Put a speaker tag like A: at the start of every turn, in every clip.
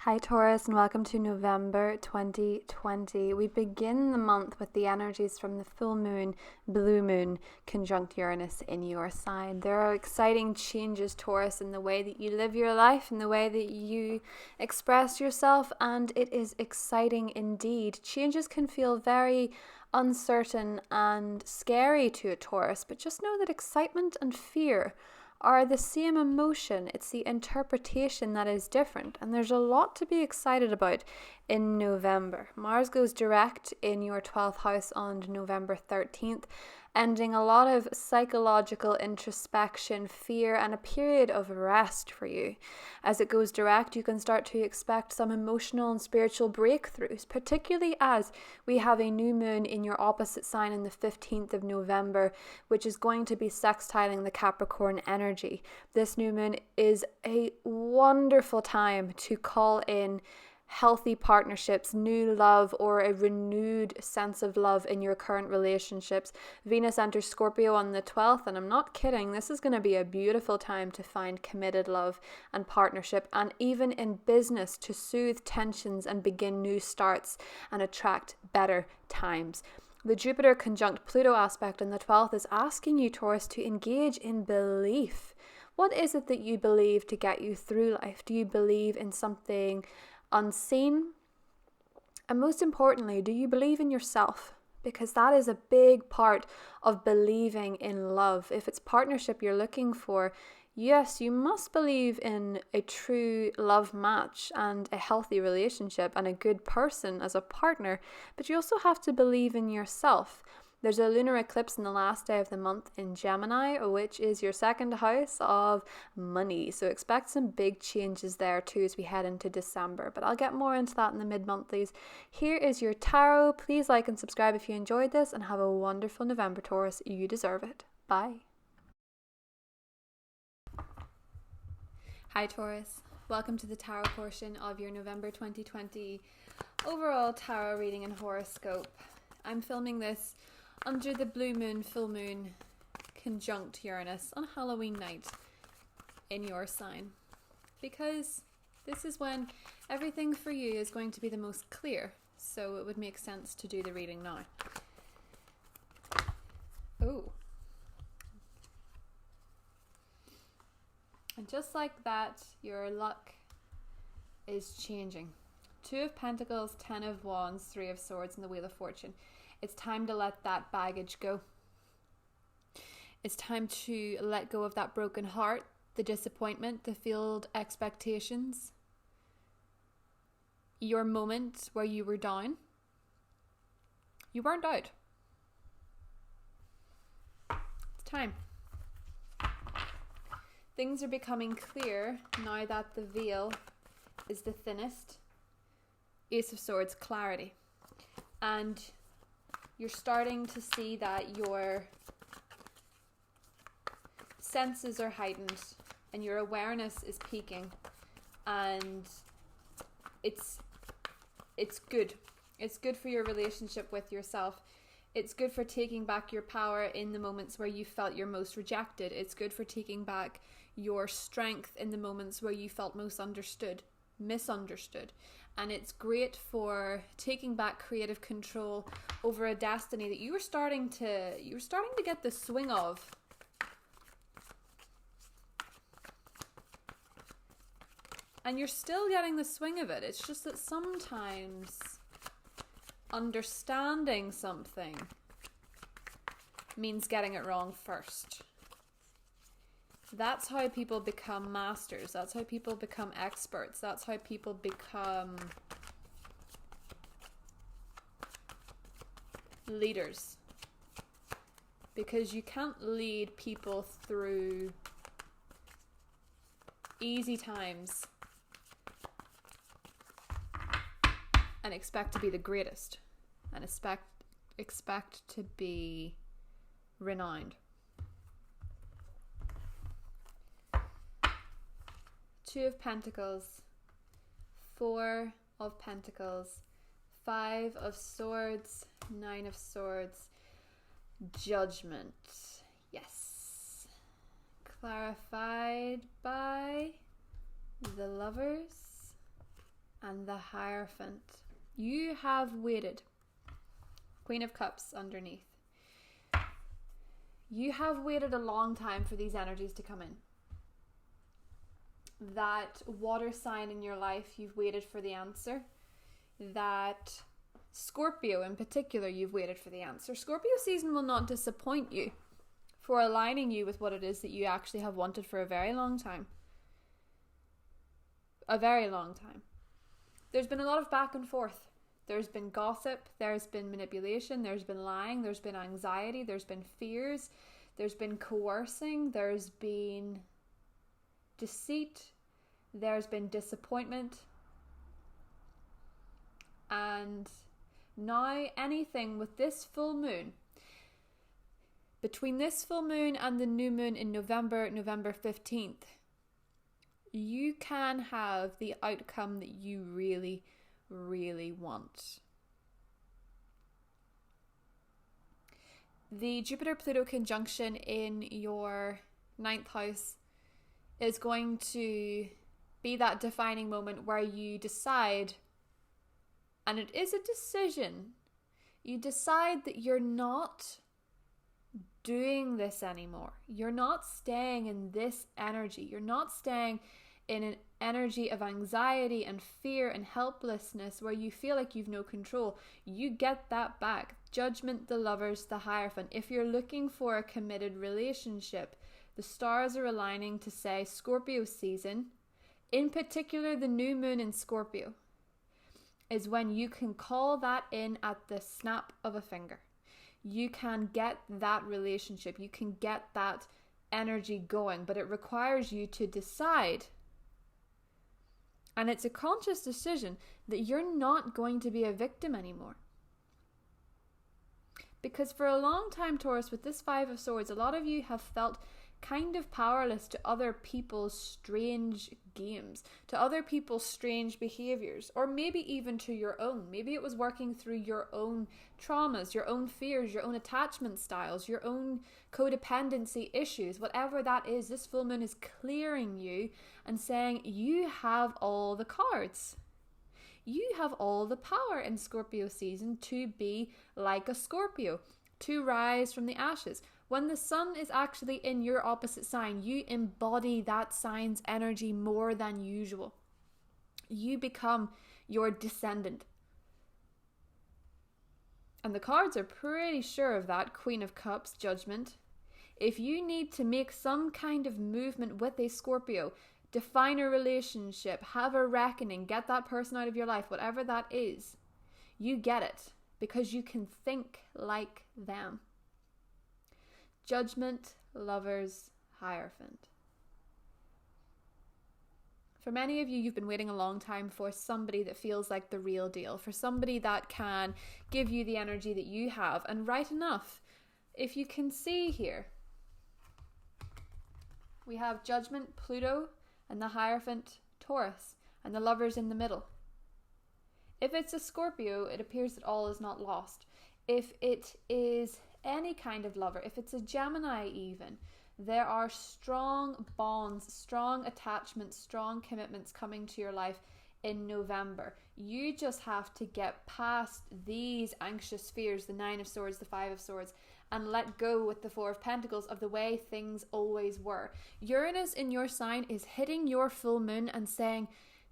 A: Hi Taurus, and welcome to November 2020. We begin the month with the energies from the full moon, blue moon, conjunct Uranus in your sign. There are exciting changes, Taurus, in the way that you live your life, in the way that you express yourself, and it is exciting indeed. Changes can feel very uncertain and scary to a Taurus, but just know that excitement and fear are the same emotion. It's the interpretation that is different, and there's a lot to be excited about in November. Mars goes direct in your 12th house on November 13th, ending a lot of psychological introspection, fear, and a period of rest for you. As it goes direct, you can start to expect some emotional and spiritual breakthroughs, particularly as we have a new moon in your opposite sign on the 15th of November, which is going to be sextiling the Capricorn energy. This new moon is a wonderful time to call in healthy partnerships, new love, or a renewed sense of love in your current relationships. Venus enters Scorpio on the 12th, and I'm not kidding, this is going to be a beautiful time to find committed love and partnership, and even in business to soothe tensions and begin new starts and attract better times. The Jupiter conjunct Pluto aspect on the 12th is asking you, Taurus, to engage in belief. What is it that you believe to get you through life? Do you believe in something unseen? And most importantly, do you believe in yourself? Because that is a big part of believing in love. If it's partnership you're looking for, yes, you must believe in a true love match and a healthy relationship and a good person as a partner, but you also have to believe in yourself. There's a lunar eclipse in the last day of the month in Gemini, which is your second house of money. So expect some big changes there too as we head into December. But I'll get more into that in the mid-monthlies. Here is your tarot. Please like and subscribe if you enjoyed this, and have a wonderful November, Taurus. You deserve it. Bye. Hi Taurus. Welcome to the tarot portion of your November 2020 overall tarot reading and horoscope. I'm filming this under the blue moon, full moon, conjunct Uranus on Halloween night in your sign, because this is when everything for you is going to be the most clear, so it would make sense to do the reading now. Oh. And just like that, your luck is changing. 2 of Pentacles, 10 of Wands, 3 of Swords, and the Wheel of Fortune. It's time to let that baggage go. It's time to let go of that broken heart, the disappointment, the failed expectations, your moment where you were down. You burned out. It's time. Things are becoming clear now that the veil is the thinnest. Ace of Swords, clarity. And you're starting to see that your senses are heightened and your awareness is peaking, and it's good. It's good for your relationship with yourself. It's good for taking back your power in the moments where you felt you're most rejected. It's good for taking back your strength in the moments where you felt most misunderstood. And it's great for taking back creative control over a destiny that you were starting to get the swing of. And you're still getting the swing of it. It's just that sometimes understanding something means getting it wrong first. That's how people become masters. That's how people become experts. That's how people become leaders. Because you can't lead people through easy times and expect to be the greatest and expect to be renowned. 2 of Pentacles, 4 of Pentacles, 5 of Swords, 9 of Swords, Judgment. Yes. Clarified by the Lovers, and the Hierophant. You have waited. Queen of Cups underneath. You have waited a long time for these energies to come in. That water sign in your life, you've waited for the answer. That Scorpio in particular, you've waited for the answer. Scorpio season will not disappoint you for aligning you with what it is that you actually have wanted for a very long time. A very long time. There's been a lot of back and forth. There's been gossip, there's been manipulation, there's been lying, there's been anxiety, there's been fears, there's been coercing, there's been deceit, there's been disappointment. And now anything with this full moon, between this full moon and the new moon in November 15th, you can have the outcome that you really, really want. The Jupiter-Pluto conjunction in your 9th house is going to be that defining moment where you decide, and it is a decision, you decide that you're not doing this anymore. You're not staying in this energy. You're not staying in an energy of anxiety and fear and helplessness where you feel like you've no control. You get that back. Judgment, the Lovers, the Hierophant. If you're looking for a committed relationship, the stars are aligning to say Scorpio season, in particular the new moon in Scorpio, is when you can call that in at the snap of a finger. You can get that relationship. You can get that energy going, but it requires you to decide. And it's a conscious decision that you're not going to be a victim anymore. Because for a long time, Taurus, with this Five of Swords, a lot of you have felt kind of powerless to other people's strange games, to other people's strange behaviors, or maybe even to your own. Maybe it was working through your own traumas, your own fears, your own attachment styles, your own codependency issues. Whatever that is, this full moon is clearing you and saying you have all the cards. You have all the power in Scorpio season to be like a Scorpio, to rise from the ashes. When the sun is actually in your opposite sign, you embody that sign's energy more than usual. You become your descendant. And the cards are pretty sure of that. Queen of Cups, Judgment. If you need to make some kind of movement with a Scorpio, define a relationship, have a reckoning, get that person out of your life, whatever that is, you get it because you can think like them. Judgment, Lovers, Hierophant. For many of you, you've been waiting a long time for somebody that feels like the real deal, for somebody that can give you the energy that you have. And right enough, if you can see here, we have Judgment, Pluto, and the Hierophant, Taurus, and the Lovers in the middle. If it's a Scorpio, it appears that all is not lost. If it is any kind of lover, if it's a Gemini even, there are strong bonds, strong attachments, strong commitments coming to your life in November. You just have to get past these anxious fears, the Nine of Swords, the Five of Swords, and let go with the Four of Pentacles of the way things always were. Uranus in your sign is hitting your full moon and saying,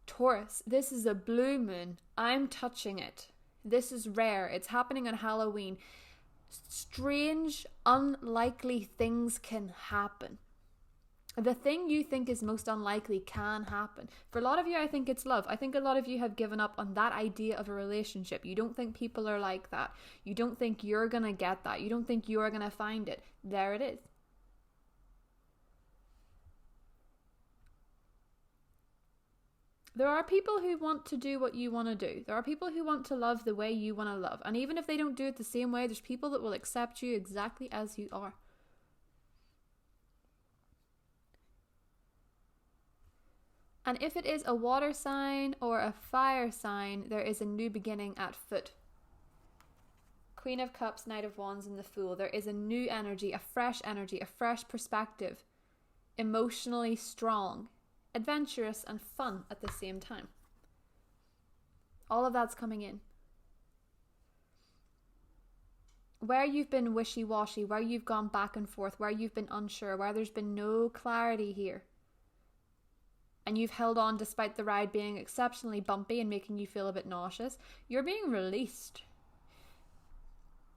A: Taurus, this is a blue moon. I'm touching it. This is rare. It's happening on Halloween. Strange, unlikely things can happen. The thing you think is most unlikely can happen. For a lot of you, I think it's love. I think a lot of you have given up on that idea of a relationship. You don't think people are like that. You don't think you're going to get that. You don't think you're going to find it. There it is. There are people who want to do what you want to do. There are people who want to love the way you want to love. And even if they don't do it the same way, there's people that will accept you exactly as you are. And if it is a water sign or a fire sign, there is a new beginning at foot. Queen of Cups, Knight of Wands, and the Fool. There is a new energy, a fresh perspective, emotionally strong, adventurous and fun at the same time. All of that's coming in. Where you've been wishy-washy, where you've gone back and forth, where you've been unsure, where there's been no clarity here, and you've held on despite the ride being exceptionally bumpy and making you feel a bit nauseous, you're being released.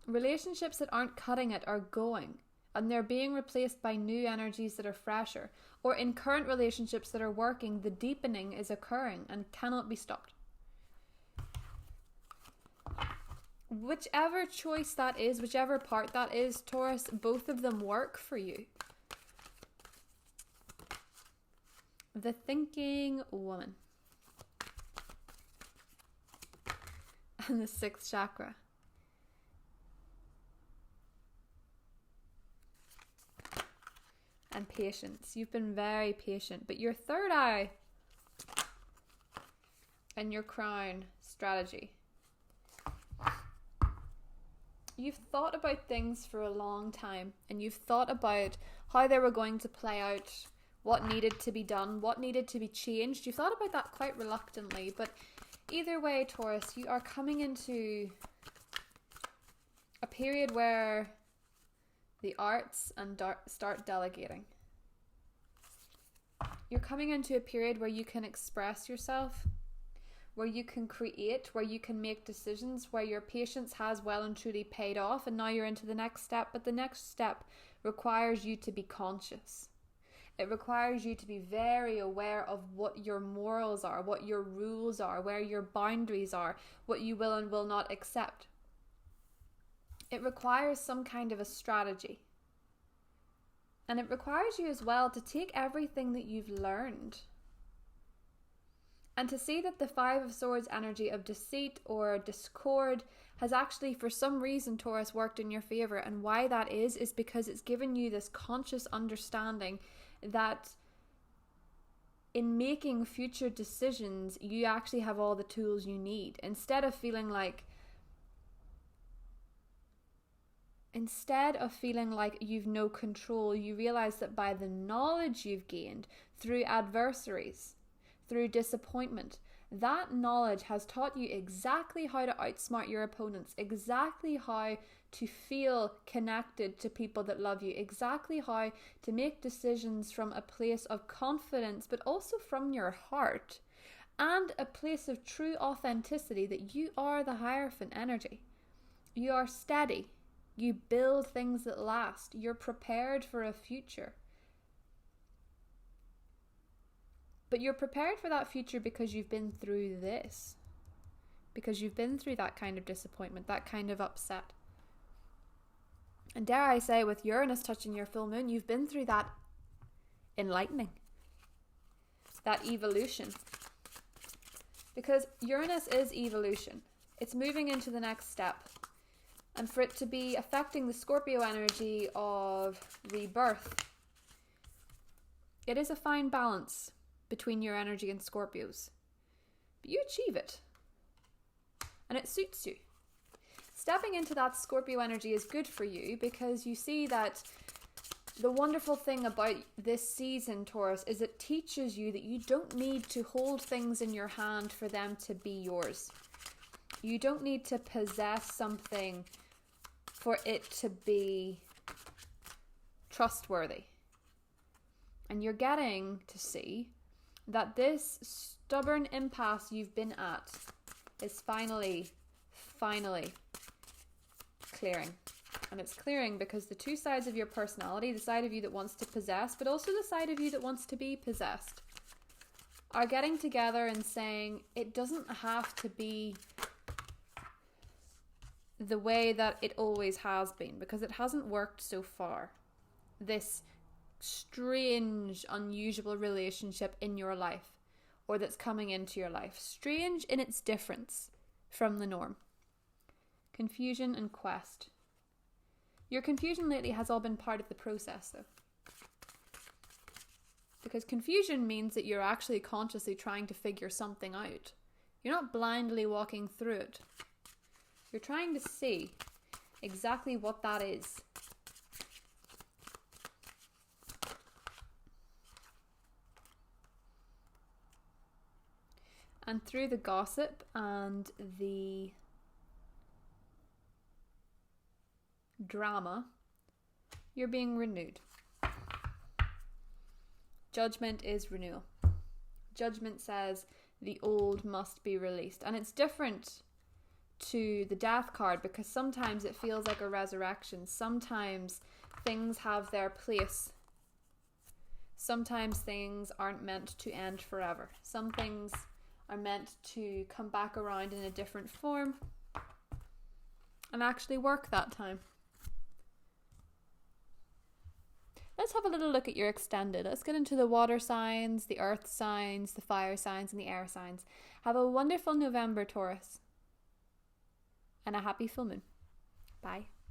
A: Relationships that aren't cutting it are going, and they're being replaced by new energies that are fresher. Or in current relationships that are working, the deepening is occurring and cannot be stopped. Whichever choice that is, whichever part that is, Taurus, both of them work for you. The thinking woman. And the 6th chakra. And patience. You've been very patient, but your third eye and your crown, strategy. You've thought about things for a long time, and you've thought about how they were going to play out, what needed to be done, what needed to be changed. You thought about that quite reluctantly, but either way, Taurus, you are coming into a period where the arts and start delegating. You're coming into a period where you can express yourself, where you can create, where you can make decisions, where your patience has well and truly paid off, and now you're into the next step. But the next step requires you to be conscious. It requires you to be very aware of what your morals are, what your rules are, where your boundaries are, what you will and will not accept. It requires some kind of a strategy. And it requires you as well to take everything that you've learned and to see that the 5 of Swords energy of deceit or discord has actually, for some reason, Taurus, worked in your favor. And why that is because it's given you this conscious understanding that in making future decisions, you actually have all the tools you need. Instead of feeling like you've no control, you realize that by the knowledge you've gained through adversaries, through disappointment, that knowledge has taught you exactly how to outsmart your opponents, exactly how to feel connected to people that love you, exactly how to make decisions from a place of confidence, but also from your heart, and a place of true authenticity that you are the Hierophant energy. You are steady. You build things that last. You're prepared for a future. But you're prepared for that future because you've been through this. Because you've been through that kind of disappointment, that kind of upset. And dare I say, with Uranus touching your full moon, you've been through that enlightening. That evolution. Because Uranus is evolution. It's moving into the next step. And for it to be affecting the Scorpio energy of rebirth, it is a fine balance between your energy and Scorpio's. But you achieve it. And it suits you. Stepping into that Scorpio energy is good for you because you see that the wonderful thing about this season, Taurus, is it teaches you that you don't need to hold things in your hand for them to be yours. You don't need to possess something for it to be trustworthy. And you're getting to see that this stubborn impasse you've been at is finally clearing. And it's clearing because the two sides of your personality, the side of you that wants to possess, but also the side of you that wants to be possessed, are getting together and saying it doesn't have to be the way that it always has been, because it hasn't worked so far. This strange, unusual relationship in your life, or that's coming into your life. Strange in its difference from the norm. Confusion and quest. Your confusion lately has all been part of the process, though. Because confusion means that you're actually consciously trying to figure something out. You're not blindly walking through it. You're trying to see exactly what that is. And through the gossip and the drama, you're being renewed. Judgment is renewal. Judgment says the old must be released. And it's different to the death card because sometimes it feels like a resurrection. Sometimes things have their place. Sometimes things aren't meant to end forever. Some things are meant to come back around in a different form and actually work that time. Let's have a little look at your extended. Let's get into the water signs, the earth signs, the fire signs, and the air signs. Have a wonderful November, Taurus, and a happy full moon. Bye.